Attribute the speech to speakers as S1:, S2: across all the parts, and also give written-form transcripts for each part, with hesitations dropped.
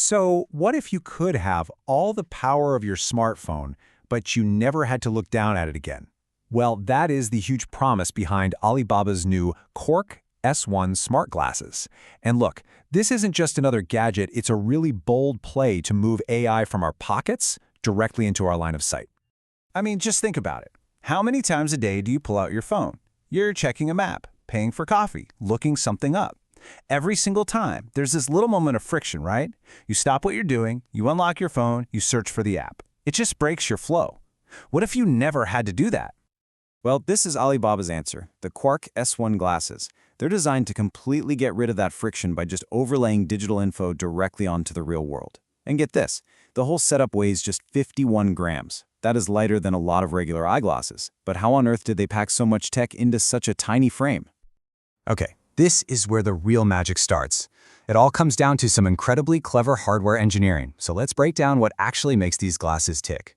S1: So, what if you could have all the power of your smartphone, but you never had to look down at it again? Well, that is the huge promise behind Alibaba's new Quark S1 smart glasses. And look, this isn't just another gadget, it's a really bold play to move AI from our pockets directly into our line of sight. I mean, just think about it. How many times a day do you pull out your phone? You're checking a map, paying for coffee, looking something up. Every single time, there's this little moment of friction, right? You stop what you're doing, you unlock your phone, you search for the app. It just breaks your flow. What if you never had to do that?
S2: Well, this is Alibaba's answer, the Quark S1 glasses. They're designed to completely get rid of that friction by just overlaying digital info directly onto the real world. And get this, the whole setup weighs just 51 grams. That is lighter than a lot of regular eyeglasses. But how on earth did they pack so much tech into such a tiny frame?
S1: Okay, this is where the real magic starts. It all comes down to some incredibly clever hardware engineering. So let's break down what actually makes these glasses tick.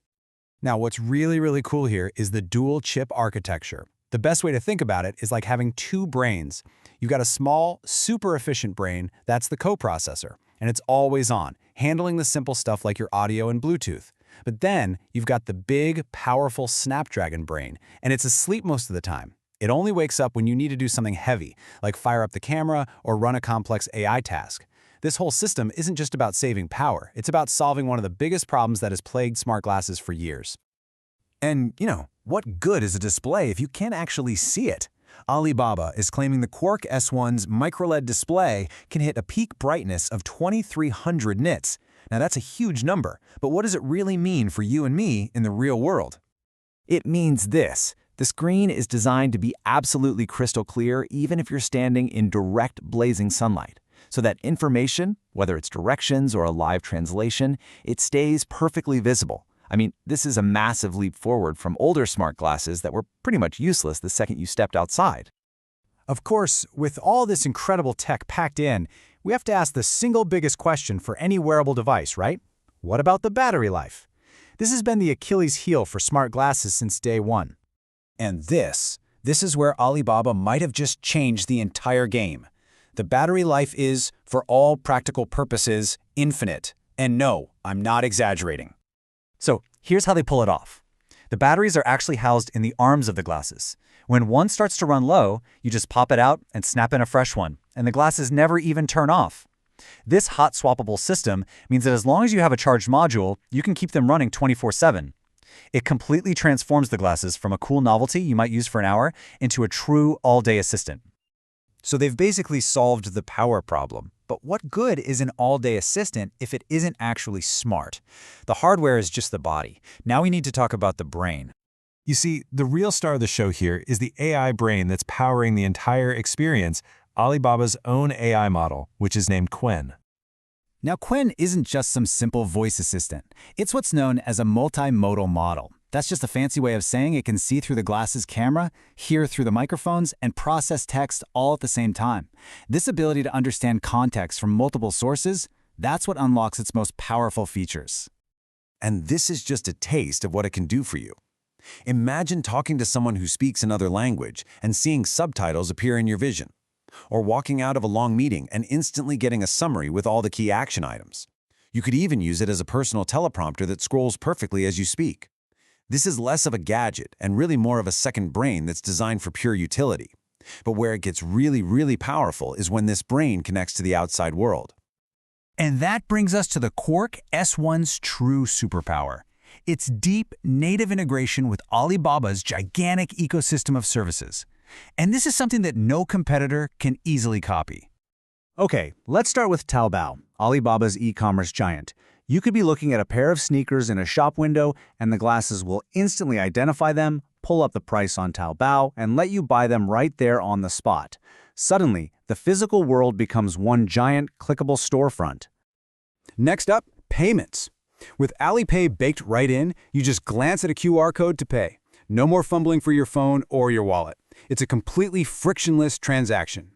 S1: Now, what's really cool here is the dual chip architecture. The best way to think about it is like having two brains. You've got a small, super efficient brain, that's the coprocessor, and it's always on, handling the simple stuff like your audio and Bluetooth. But then you've got the big, powerful Snapdragon brain, and it's asleep most of the time. It only wakes up when you need to do something heavy, like fire up the camera or run a complex AI task. This whole system isn't just about saving power, it's about solving one of the biggest problems that has plagued smart glasses for years. And, what good is a display if you can't actually see it? Alibaba is claiming the Quark S1's microLED display can hit a peak brightness of 2300 nits. Now that's a huge number, but what does it really mean for you and me in the real world?
S2: It means this. The screen is designed to be absolutely crystal clear even if you're standing in direct blazing sunlight. So that information, whether it's directions or a live translation, it stays perfectly visible. I mean, this is a massive leap forward from older smart glasses that were pretty much useless the second you stepped outside.
S1: Of course, with all this incredible tech packed in, we have to ask the single biggest question for any wearable device, right? What about the battery life? This has been the Achilles heel for smart glasses since day one. And this is where Alibaba might have just changed the entire game. The battery life is, for all practical purposes, infinite. And no, I'm not exaggerating.
S2: So here's how they pull it off. The batteries are actually housed in the arms of the glasses. When one starts to run low, you just pop it out and snap in a fresh one, and the glasses never even turn off. This hot swappable system means that as long as you have a charged module, you can keep them running 24/7. It completely transforms the glasses from a cool novelty you might use for an hour into a true all-day assistant.
S1: So they've basically solved the power problem. But what good is an all-day assistant if it isn't actually smart? The hardware is just the body. Now we need to talk about the brain. You see, the real star of the show here is the AI brain that's powering the entire experience, Alibaba's own AI model, which is named Qwen. Now, Qwen isn't just some simple voice assistant. It's what's known as a multimodal model. That's just a fancy way of saying it can see through the glasses camera, hear through the microphones, and process text all at the same time. This ability to understand context from multiple sources, that's what unlocks its most powerful features. And this is just a taste of what it can do for you. Imagine talking to someone who speaks another language and seeing subtitles appear in your vision. Or walking out of a long meeting and instantly getting a summary with all the key action items. You could even use it as a personal teleprompter that scrolls perfectly as you speak. This is less of a gadget and really more of a second brain that's designed for pure utility. But where it gets really powerful is when this brain connects to the outside world. And that brings us to the Quark S1's true superpower. Its deep, native integration with Alibaba's gigantic ecosystem of services. And this is something that no competitor can easily copy. Okay, let's start with Taobao, Alibaba's e-commerce giant. You could be looking at a pair of sneakers in a shop window, and the glasses will instantly identify them, pull up the price on Taobao, and let you buy them right there on the spot. Suddenly, the physical world becomes one giant, clickable storefront. Next up, payments. With Alipay baked right in, you just glance at a QR code to pay. No more fumbling for your phone or your wallet. It's a completely frictionless transaction.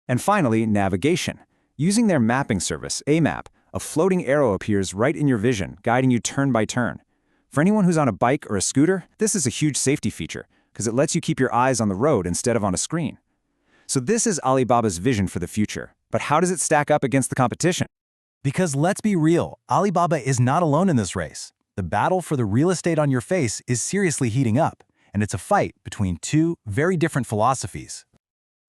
S1: And finally, navigation. Using their mapping service, AMAP, a floating arrow appears right in your vision, guiding you turn by turn. For anyone who's on a bike or a scooter, this is a huge safety feature, because it lets you keep your eyes on the road instead of on a screen. So this is Alibaba's vision for the future. But how does it stack up against the competition?
S2: Because let's be real, Alibaba is not alone in this race. The battle for the real estate on your face is seriously heating up, and it's a fight between two very different philosophies.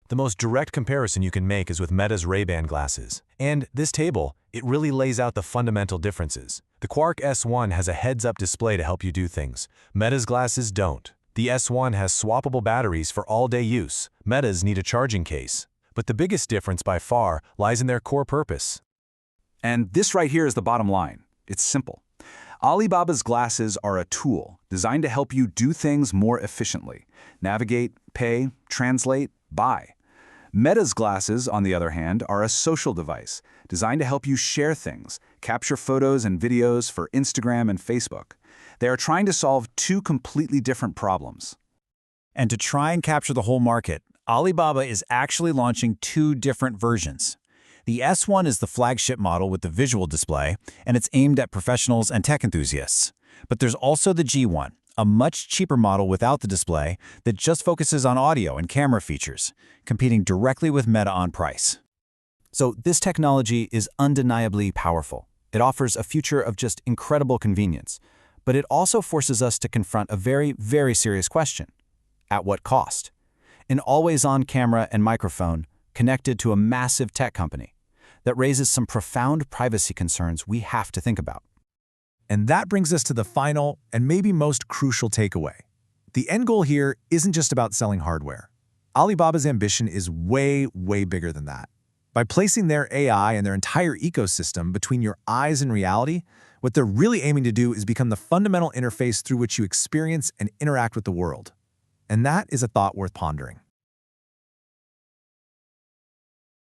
S3: The most direct comparison you can make is with Meta's Ray-Ban glasses. And this table, it really lays out the fundamental differences. The Quark S1 has a heads-up display to help you do things. Meta's glasses don't. The S1 has swappable batteries for all-day use. Meta's need a charging case. But the biggest difference by far lies in their core purpose.
S1: And this right here is the bottom line. It's simple. Alibaba's glasses are a tool designed to help you do things more efficiently. Navigate, pay, translate, buy. Meta's glasses, on the other hand, are a social device designed to help you share things, capture photos and videos for Instagram and Facebook. They are trying to solve two completely different problems. And to try and capture the whole market, Alibaba is actually launching two different versions. The S1 is the flagship model with the visual display, and it's aimed at professionals and tech enthusiasts. But there's also the G1, a much cheaper model without the display that just focuses on audio and camera features, competing directly with Meta on price. So this technology is undeniably powerful. It offers a future of just incredible convenience, but it also forces us to confront a very, very serious question. At what cost? An always-on camera and microphone connected to a massive tech company that raises some profound privacy concerns we have to think about.
S3: And that brings us to the final and maybe most crucial takeaway. The end goal here isn't just about selling hardware. Alibaba's ambition is way, way bigger than that. By placing their AI and their entire ecosystem between your eyes and reality, what they're really aiming to do is become the fundamental interface through which you experience and interact with the world. And that is a thought worth pondering.